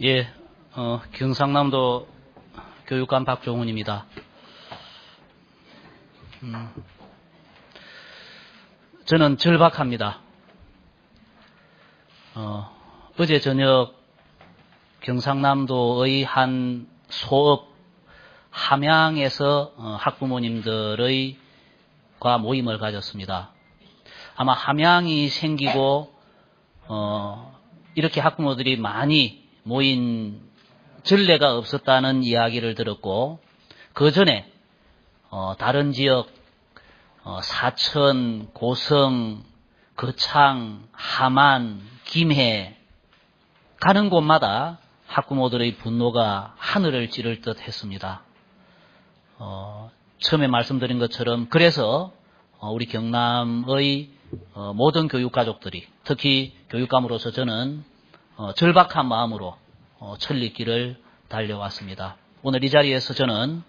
예, 경상남도 교육감 박종훈입니다. 저는 절박합니다. 어제 저녁 경상남도의 한 소읍 함양에서 학부모님들과 모임을 가졌습니다. 아마 함양이 생기고 이렇게 학부모들이 많이 모인 전례가 없었다는 이야기를 들었고, 그 전에 다른 지역 사천, 고성, 거창, 함안, 김해 가는 곳마다 학부모들의 분노가 하늘을 찌를 듯 했습니다. 처음에 말씀드린 것처럼 그래서 우리 경남의 모든 교육가족들이, 특히 교육감으로서 저는 절박한 마음으로 천리길을 달려왔습니다. 오늘 이 자리에서 저는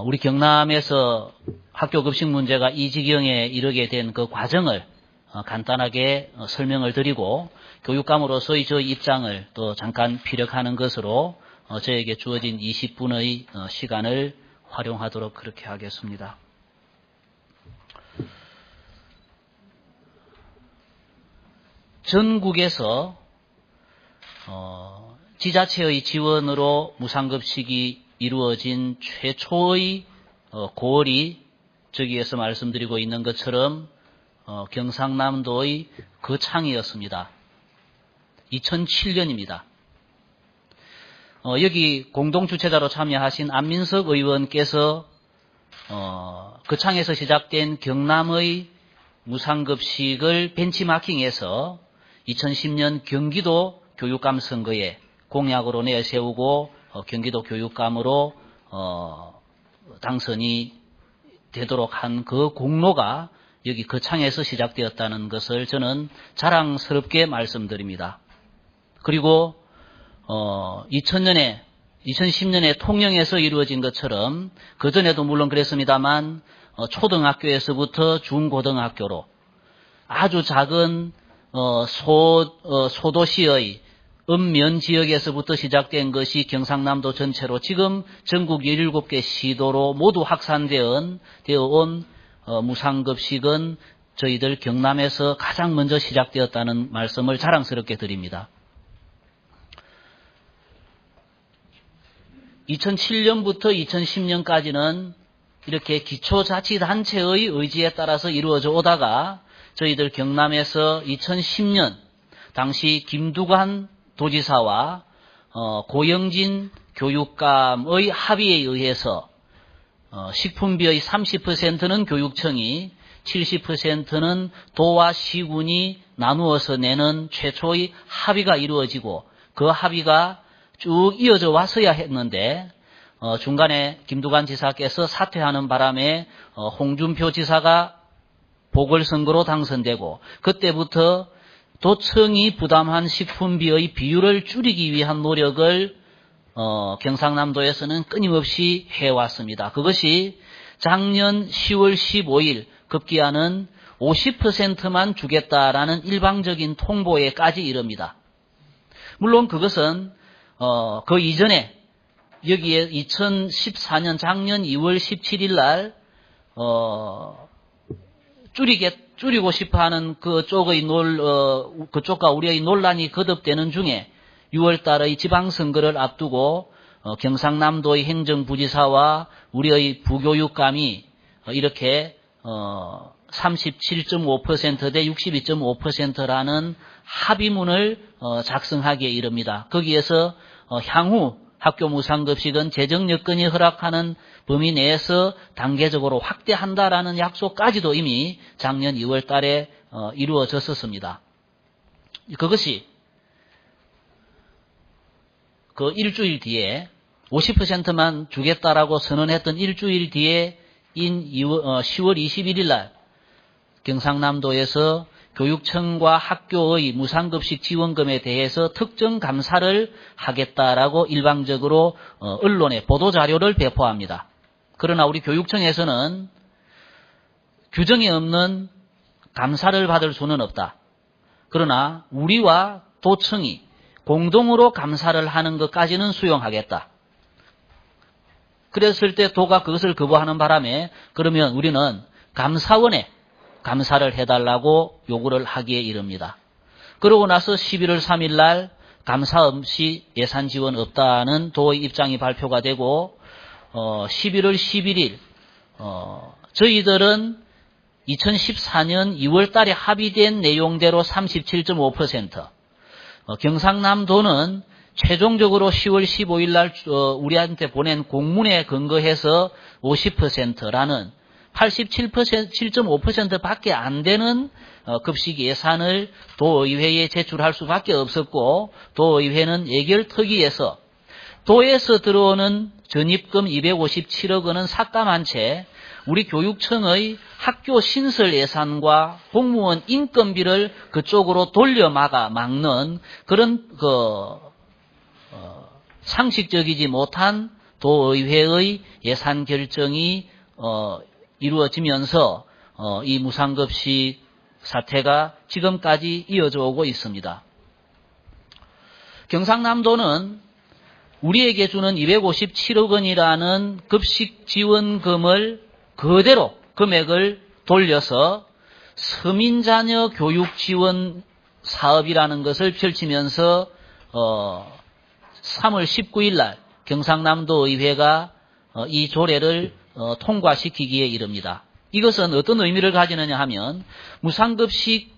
우리 경남에서 학교 급식 문제가 이 지경에 이르게 된 그 과정을 간단하게 설명을 드리고, 교육감으로서의 저의 입장을 또 잠깐 피력하는 것으로 저에게 주어진 20분의 시간을 활용하도록 그렇게 하겠습니다. 전국에서 지자체의 지원으로 무상급식이 이루어진 최초의 고을이 저기에서 말씀드리고 있는 것처럼 경상남도의 거창이었습니다. 2007년입니다. 여기 공동주최자로 참여하신 안민석 의원께서 거창에서 시작된 경남의 무상급식을 벤치마킹해서 2010년 경기도 교육감 선거에 공약으로 내세우고 경기도 교육감으로 당선이 되도록 한 그 공로가 여기 거창에서 시작되었다는 것을 저는 자랑스럽게 말씀드립니다. 그리고 2010년에 통영에서 이루어진 것처럼 그전에도 물론 그랬습니다만 초등학교에서부터 중고등학교로 아주 작은 소도시의 읍면 지역에서부터 시작된 것이 경상남도 전체로 지금 전국 17개 시도로 모두 확산되어 온 무상급식은 저희들 경남에서 가장 먼저 시작되었다는 말씀을 자랑스럽게 드립니다. 2007년부터 2010년까지는 이렇게 기초자치단체의 의지에 따라서 이루어져 오다가 저희들 경남에서 2010년 당시 김두관 도지사와 고영진 교육감의 합의에 의해서 식품비의 30%는 교육청이, 70%는 도와 시군이 나누어서 내는 최초의 합의가 이루어지고, 그 합의가 쭉 이어져 왔어야 했는데 중간에 김두관 지사께서 사퇴하는 바람에 홍준표 지사가 보궐선거로 당선되고, 그때부터 도청이 부담한 식품비의 비율을 줄이기 위한 노력을 경상남도에서는 끊임없이 해왔습니다. 그것이 작년 10월 15일 급기야는 50%만 주겠다라는 일방적인 통보에까지 이릅니다. 물론 그것은 그 이전에 여기에 2014년 작년 2월 17일 날 줄이고 싶어하는 그쪽과 우리의 논란이 거듭되는 중에 6월 달의 지방선거를 앞두고 경상남도의 행정부지사와 우리의 부교육감이 이렇게 37.5% 대 62.5%라는 합의문을 작성하기에 이릅니다. 거기에서 향후 학교 무상급식은 재정 여건이 허락하는 범위 내에서 단계적으로 확대한다라는 약속까지도 이미 작년 2월 달에 이루어졌었습니다. 그것이 그 일주일 뒤에 50%만 주겠다라고 선언했던 일주일 뒤에인 10월 21일 날 경상남도에서 교육청과 학교의 무상급식 지원금에 대해서 특정 감사를 하겠다라고 일방적으로 언론에 보도자료를 배포합니다. 그러나 우리 교육청에서는 규정이 없는 감사를 받을 수는 없다. 그러나 우리와 도청이 공동으로 감사를 하는 것까지는 수용하겠다. 그랬을 때 도가 그것을 거부하는 바람에 그러면 우리는 감사원에 감사를 해달라고 요구를 하기에 이릅니다. 그러고 나서 11월 3일 날 감사 없이 예산 지원 없다는 도의 입장이 발표가 되고 11월 11일 저희들은 2014년 2월 달에 합의된 내용대로 37.5%, 경상남도는 최종적으로 10월 15일 날 우리한테 보낸 공문에 근거해서 50%라는 87.5%밖에 안 되는 급식 예산을 도의회에 제출할 수밖에 없었고, 도의회는 예결특위에서 도에서 들어오는 전입금 257억 원은 삭감한 채 우리 교육청의 학교 신설 예산과 공무원 인건비를 그쪽으로 돌려 막는 그런 상식적이지 못한 도의회의 예산 결정이 이루어지면서 이 무상급식 사태가 지금까지 이어져 오고 있습니다. 경상남도는 우리에게 주는 257억 원이라는 급식 지원금을 그대로 금액을 돌려서 서민자녀 교육 지원 사업이라는 것을 펼치면서 3월 19일 날 경상남도 의회가 이 조례를 통과시키기에 이릅니다. 이것은 어떤 의미를 가지느냐 하면 무상급식비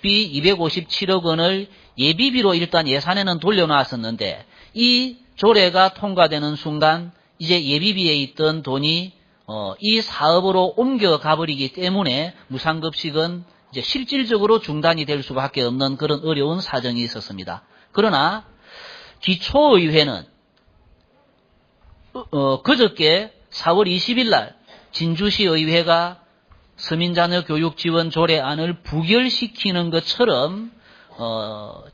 257억 원을 예비비로 일단 예산에는 돌려놨었는데 이 조례가 통과되는 순간 이제 예비비에 있던 돈이 이 사업으로 옮겨가 버리기 때문에 무상급식은 이제 실질적으로 중단이 될 수밖에 없는 그런 어려운 사정이 있었습니다. 그러나 기초의회는 그저께 4월 20일 날 진주시 의회가 서민자녀 교육 지원 조례안을 부결시키는 것처럼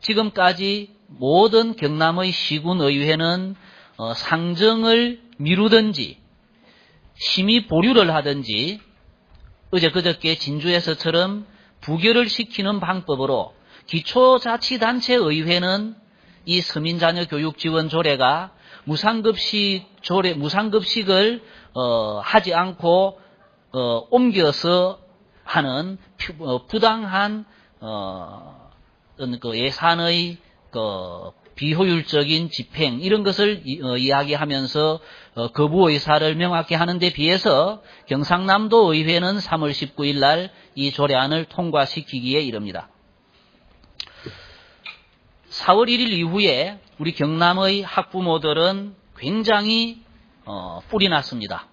지금까지 모든 경남의 시군의회는 상정을 미루든지 심의 보류를 하든지 어제 그저께 진주에서처럼 부결을 시키는 방법으로 기초자치단체의회는 이 서민자녀 교육 지원 조례가 무상급식을 하지 않고 옮겨서 하는 부당한 그 예산의 비효율적인 집행 이런 것을 이야기하면서 거부 의사를 명확히 하는 데 비해서 경상남도 의회는 3월 19일 날 이 조례안을 통과시키기에 이릅니다. 4월 1일 이후에 우리 경남의 학부모들은 굉장히 뿔이 났습니다.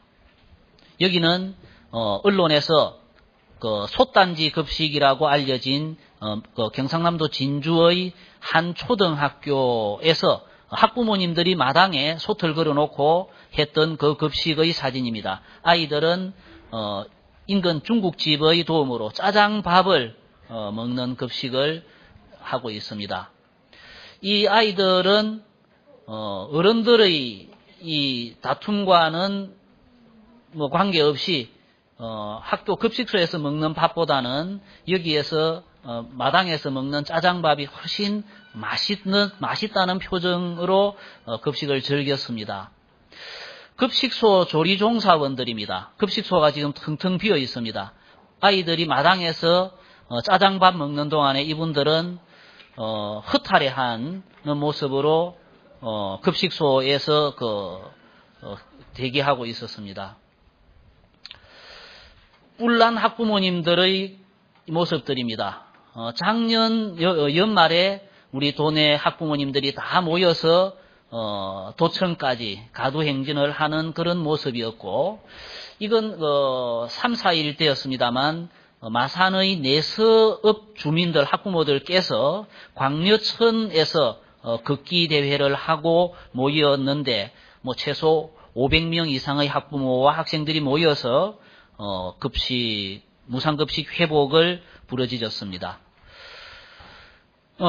여기는 언론에서 그 솥단지 급식이라고 알려진 경상남도 진주의 한 초등학교에서 학부모님들이 마당에 솥을 걸어놓고 했던 그 급식의 사진입니다. 아이들은 인근 중국집의 도움으로 짜장밥을 먹는 급식을 하고 있습니다. 이 아이들은 어른들의 이 다툼과는 뭐 관계없이 학교 급식소에서 먹는 밥보다는 여기에서 마당에서 먹는 짜장밥이 훨씬 맛있다는 표정으로 급식을 즐겼습니다. 급식소 조리종사원들입니다. 급식소가 지금 텅텅 비어 있습니다. 아이들이 마당에서 짜장밥 먹는 동안에 이분들은 허탈해하는 모습으로 급식소에서 대기하고 있었습니다. 뿔난 학부모님들의 모습들입니다. 작년 연말에 우리 도내 학부모님들이 다 모여서 도청까지 가두행진을 하는 그런 모습이었고, 이건 3, 4일 때였습니다만 마산의 내서읍 주민들 학부모들께서 광려천에서 걷기 대회를 하고 모였는데 최소 500명 이상의 학부모와 학생들이 모여서 무상급식 회복을 부르짖었습니다.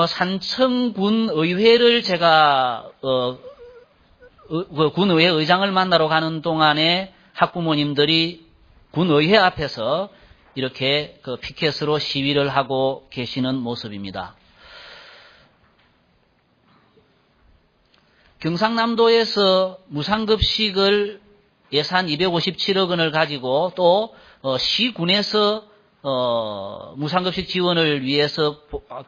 산청군 의회를 제가 군의회 의장을 만나러 가는 동안에 학부모님들이 군의회 앞에서 이렇게 피켓으로 시위를 하고 계시는 모습입니다. 경상남도에서 무상급식을 예산 257억 원을 가지고 또 시군에서 무상급식 지원을 위해서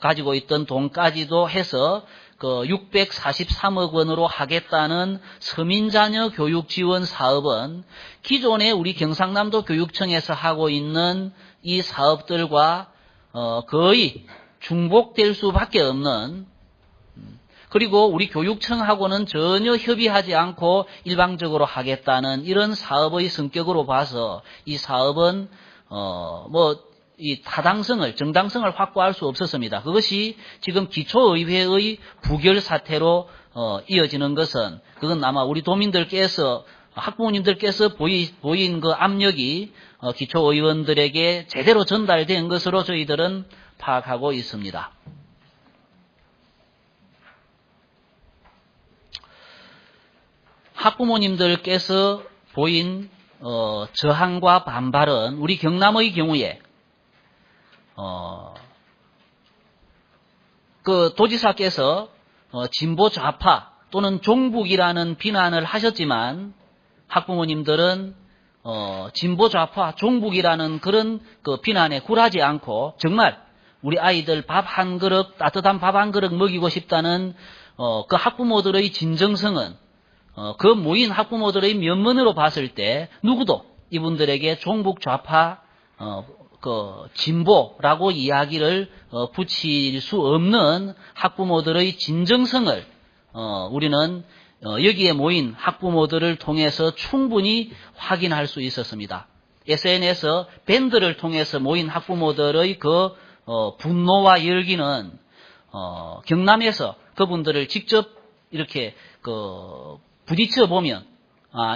가지고 있던 돈까지도 해서 643억 원으로 하겠다는 서민자녀 교육 지원 사업은 기존에 우리 경상남도 교육청에서 하고 있는 이 사업들과 거의 중복될 수밖에 없는, 그리고 우리 교육청하고는 전혀 협의하지 않고 일방적으로 하겠다는 이런 사업의 성격으로 봐서 이 사업은 이 타당성을, 정당성을 확보할 수 없었습니다. 그것이 지금 기초의회의 부결 사태로 이어지는 것은, 그건 아마 우리 도민들께서, 학부모님들께서 보인 그 압력이 기초의원들에게 제대로 전달된 것으로 저희들은 파악하고 있습니다. 학부모님들께서 보인 저항과 반발은 우리 경남의 경우에 그 도지사께서 진보 좌파 또는 종북이라는 비난을 하셨지만 학부모님들은 진보 좌파 종북이라는 그런 그 비난에 굴하지 않고 정말 우리 아이들 밥 한 그릇, 따뜻한 밥 한 그릇 먹이고 싶다는 그 학부모들의 진정성은 그 모인 학부모들의 면면으로 봤을 때 누구도 이분들에게 종북 좌파 진보라고 이야기를 붙일 수 없는 학부모들의 진정성을 우리는 여기에 모인 학부모들을 통해서 충분히 확인할 수 있었습니다. SNS 밴드를 통해서 모인 학부모들의 그 분노와 열기는 경남에서 그분들을 직접 이렇게 부딪혀 보면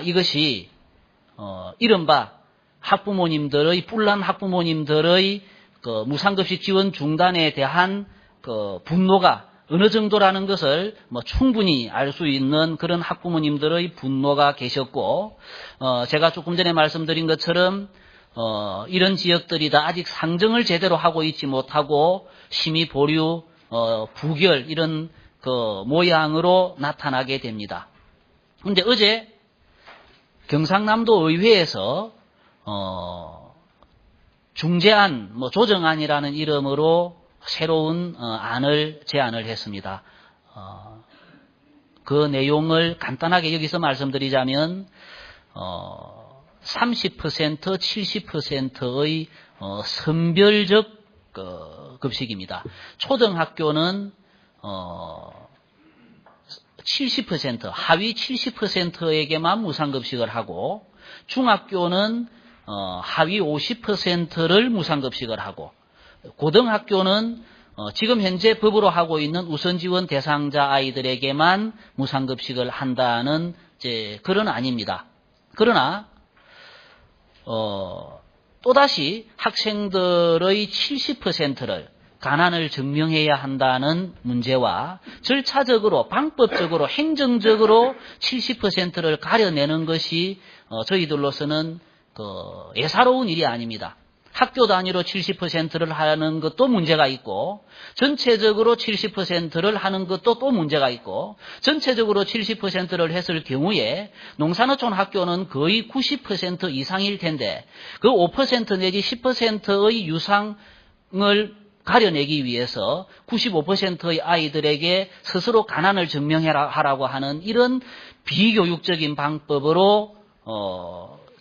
이것이 이른바 학부모님들의 뿔난 학부모님들의 무상급식 지원 중단에 대한 분노가 어느 정도라는 것을 충분히 알 수 있는 그런 학부모님들의 분노가 계셨고, 제가 조금 전에 말씀드린 것처럼 이런 지역들이 다 아직 상정을 제대로 하고 있지 못하고 심의 보류, 부결 이런 모양으로 나타나게 됩니다. 근데 어제 경상남도 의회에서 중재안, 조정안이라는 이름으로 새로운 안을 제안을 했습니다. 그 내용을 간단하게 여기서 말씀드리자면 30%, 70%의 선별적 급식입니다. 초등학교는 70%, 하위 70%에게만 무상급식을 하고, 중학교는 하위 50%를 무상급식을 하고, 고등학교는 지금 현재 법으로 하고 있는 우선지원 대상자 아이들에게만 무상급식을 한다는 그런 안입니다. 그러나 또다시 학생들의 70%를 가난을 증명해야 한다는 문제와 절차적으로, 방법적으로, 행정적으로 70%를 가려내는 것이 저희들로서는 예사로운 일이 아닙니다. 학교 단위로 70%를 하는 것도 문제가 있고, 전체적으로 70%를 하는 것도 또 문제가 있고, 전체적으로 70%를 했을 경우에 농산어촌 학교는 거의 90% 이상일 텐데, 그 5% 내지 10%의 유상을 가려내기 위해서 95%의 아이들에게 스스로 가난을 증명하라고 하는 이런 비교육적인 방법으로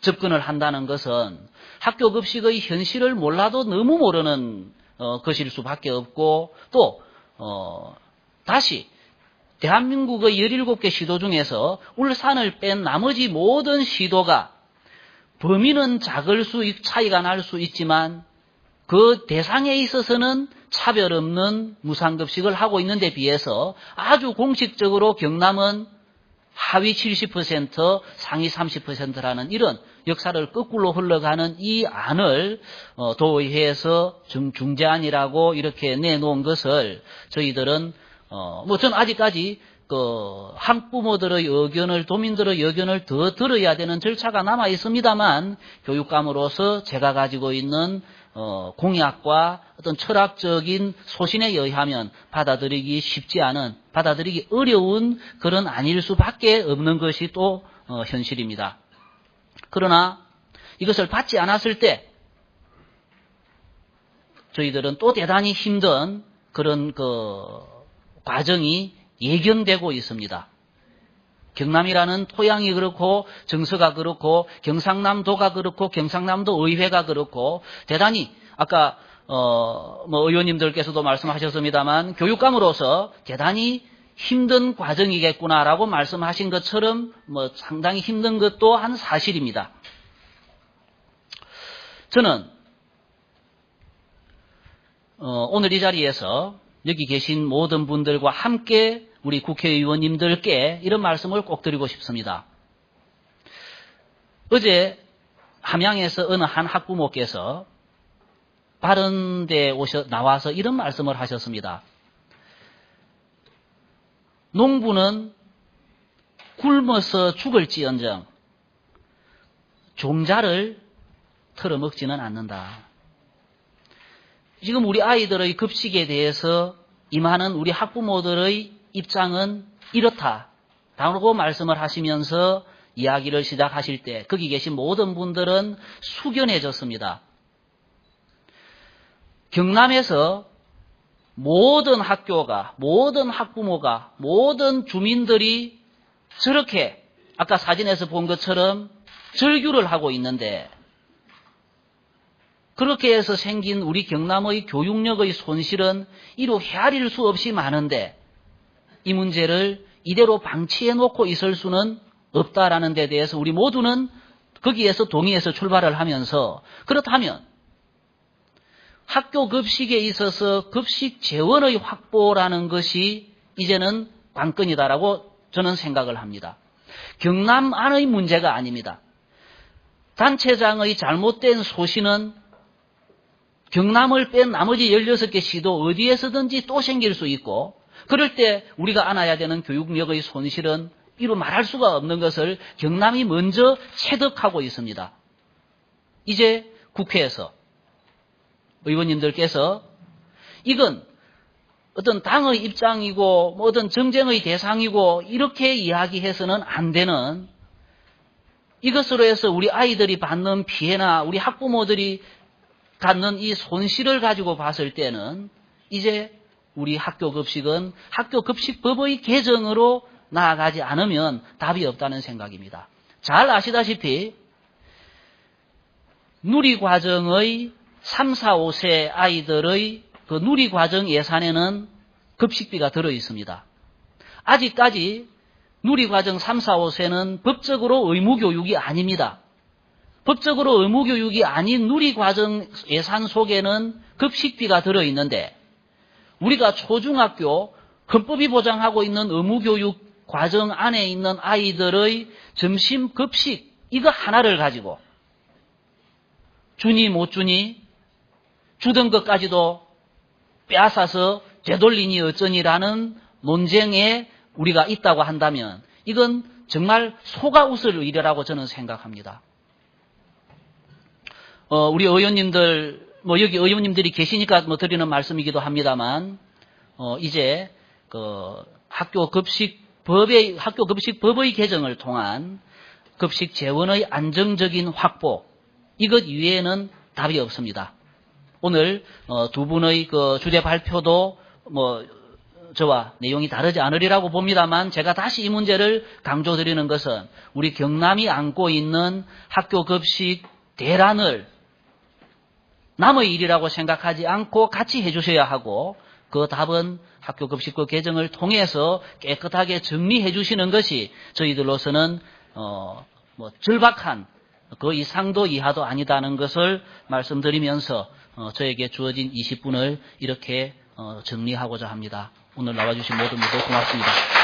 접근을 한다는 것은 학교 급식의 현실을 몰라도 너무 모르는 것일 수밖에 없고, 또 다시 대한민국의 17개 시도 중에서 울산을 뺀 나머지 모든 시도가 범위는 차이가 날 수 있지만 그 대상에 있어서는 차별 없는 무상급식을 하고 있는 데 비해서 아주 공식적으로 경남은 하위 70%, 상위 30%라는 이런 역사를 거꾸로 흘러가는 이 안을 도의회에서 중재안이라고 이렇게 내놓은 것을 저희들은 저는 아직까지 학부모들의 의견을, 도민들의 의견을 더 들어야 되는 절차가 남아 있습니다만, 교육감으로서 제가 가지고 있는 공약과 어떤 철학적인 소신에 의하면 받아들이기 쉽지 않은, 받아들이기 어려운 그런 아닐 수밖에 없는 것이 또 현실입니다. 그러나 이것을 받지 않았을 때 저희들은 또 대단히 힘든 그런 과정이 예견되고 있습니다. 경남이라는 토양이 그렇고 정서가 그렇고 경상남도가 그렇고 경상남도 의회가 그렇고 대단히 아까 의원님들께서도 말씀하셨습니다만 교육감으로서 대단히 힘든 과정이겠구나라고 말씀하신 것처럼 상당히 힘든 것 또한 사실입니다. 저는 오늘 이 자리에서 여기 계신 모든 분들과 함께 우리 국회의원님들께 이런 말씀을 꼭 드리고 싶습니다. 어제 함양에서 어느 한 학부모께서 바른데 나와서 이런 말씀을 하셨습니다. 농부는 굶어서 죽을지언정 종자를 털어먹지는 않는다. 지금 우리 아이들의 급식에 대해서 임하는 우리 학부모들의 입장은 이렇다라고 말씀을 하시면서 이야기를 시작하실 때 거기 계신 모든 분들은 숙연해졌습니다. 경남에서 모든 학교가, 모든 학부모가, 모든 주민들이 저렇게 아까 사진에서 본 것처럼 절규를 하고 있는데 그렇게 해서 생긴 우리 경남의 교육력의 손실은 이루 헤아릴 수 없이 많은데 이 문제를 이대로 방치해 놓고 있을 수는 없다라는 데 대해서 우리 모두는 거기에서 동의해서 출발을 하면서 그렇다면 학교 급식에 있어서 급식 재원의 확보라는 것이 이제는 관건이다라고 저는 생각을 합니다. 경남 안의 문제가 아닙니다. 단체장의 잘못된 소신은 경남을 뺀 나머지 16개 시도 어디에서든지 또 생길 수 있고 그럴 때 우리가 안아야 되는 교육력의 손실은 이루 말할 수가 없는 것을 경남이 먼저 체득하고 있습니다. 이제 국회에서 의원님들께서 이건 어떤 당의 입장이고 어떤 정쟁의 대상이고 이렇게 이야기해서는 안 되는 이것으로 해서 우리 아이들이 받는 피해나 우리 학부모들이 갖는 이 손실을 가지고 봤을 때는 이제 우리 학교 급식은 학교 급식법의 개정으로 나아가지 않으면 답이 없다는 생각입니다. 잘 아시다시피 누리과정의 3, 4, 5세 아이들의 그 누리과정 예산에는 급식비가 들어 있습니다. 아직까지 누리과정 3, 4, 5세는 법적으로 의무교육이 아닙니다. 법적으로 의무교육이 아닌 누리과정 예산 속에는 급식비가 들어있는데 우리가 초중학교 헌법이 보장하고 있는 의무교육 과정 안에 있는 아이들의 점심 급식 이거 하나를 가지고 주니 못 주니 주던 것까지도 빼앗아서 되돌리니 어쩌니라는 논쟁에 우리가 있다고 한다면 이건 정말 속아 웃을 일이라고 저는 생각합니다. 우리 의원님들, 여기 의원님들이 계시니까 드리는 말씀이기도 합니다만, 이제, 학교 급식법의 개정을 통한 급식 재원의 안정적인 확보, 이것 이외에는 답이 없습니다. 오늘, 두 분의 주제 발표도 저와 내용이 다르지 않으리라고 봅니다만, 제가 다시 이 문제를 강조드리는 것은 우리 경남이 안고 있는 학교 급식 대란을 남의 일이라고 생각하지 않고 같이 해주셔야 하고 그 답은 학교 급식법 개정을 통해서 깨끗하게 정리해 주시는 것이 저희들로서는 절박한 그 이상도 이하도 아니다는 것을 말씀드리면서 저에게 주어진 20분을 이렇게 정리하고자 합니다. 오늘 나와주신 모든 분들 고맙습니다.